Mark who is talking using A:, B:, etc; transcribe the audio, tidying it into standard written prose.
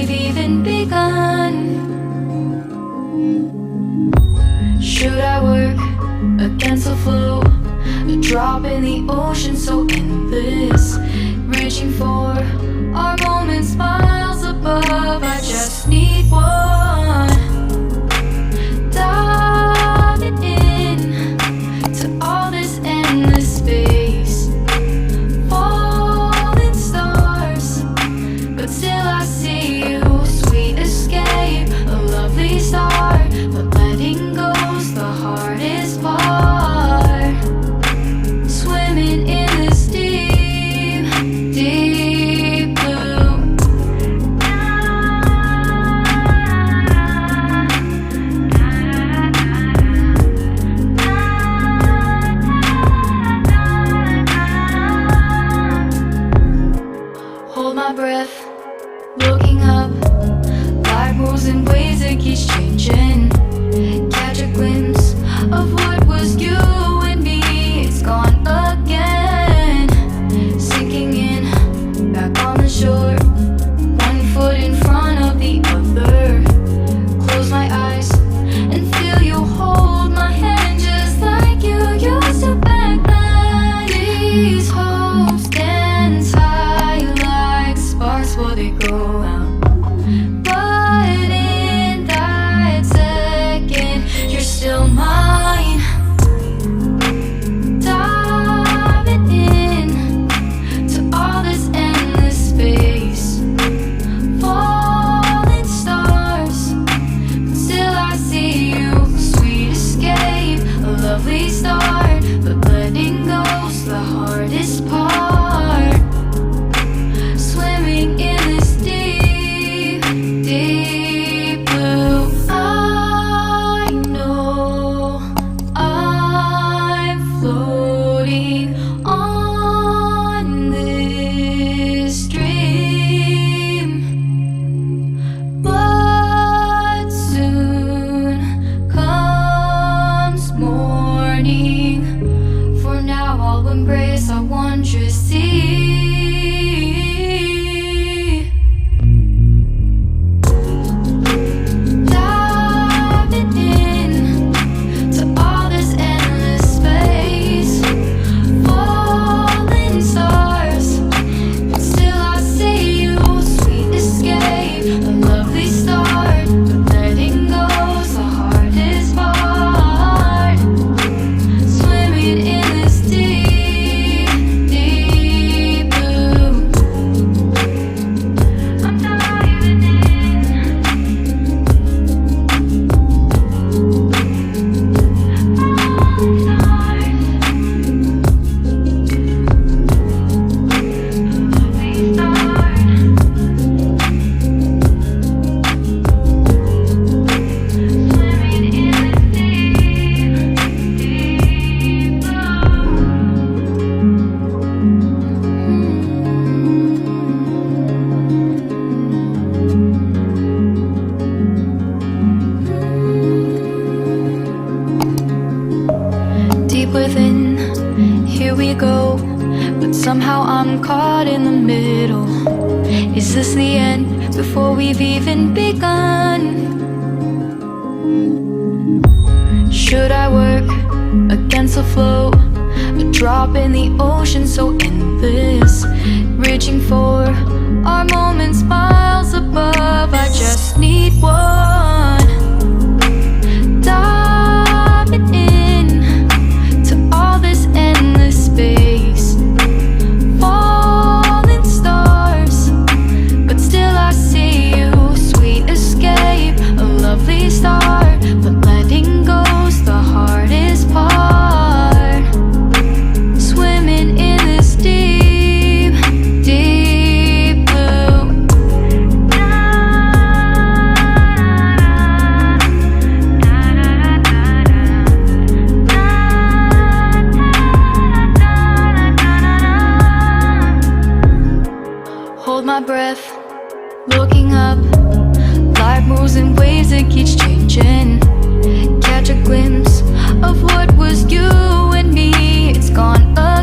A: we've even begun. Should I work against the flow? A drop in the ocean so endless, reaching for our moments miles above. I just need one. Diving in to all this endless space, falling stars, but still I see you. Sweet escape, a lovely start, but letting go's the hardest part. Swimming in this deep, deep blue. Hold my breath, looking up. Life moves in ways that keeps changing. Catch a glimpse of what was you and me. It's gone again, sinking in, back on the shore. One foot in front of the other. Close my eyes and feel you hold my hand just like you used to back then. These hopes dance high like sparks before they go out. But in that second, you're still mine. Diving in to all this endless space, falling stars, but still I see you. Sweet escape, a lovely start, but letting go's the hardest part. Swimming in this deep, deep blue. I know I'm floating on this dream, but soon comes morning. For now I'll embrace our wondrous sea. Diving in to all this endless space, falling stars, but still I see you. Sweet escape, a lovely start, but letting go's the hardest part. Swimming in this deep, deep blue. I'm diving in. Deep within, here we go, but somehow I'm caught in the middle. Is this the end before we've even begun? Should I work against the flow? A drop in the ocean so endless, reaching for our moments miles above. I just need one. Diving in to all this endless space, falling stars, but still I see you. Sweet escape, a lovely start, but letting go's the hardest part. Swimming in this deep, deep blue. Hold my breath, looking up. Life moves in waves that keeps changing. Catch a glimpse of what was you and me. It's gone up.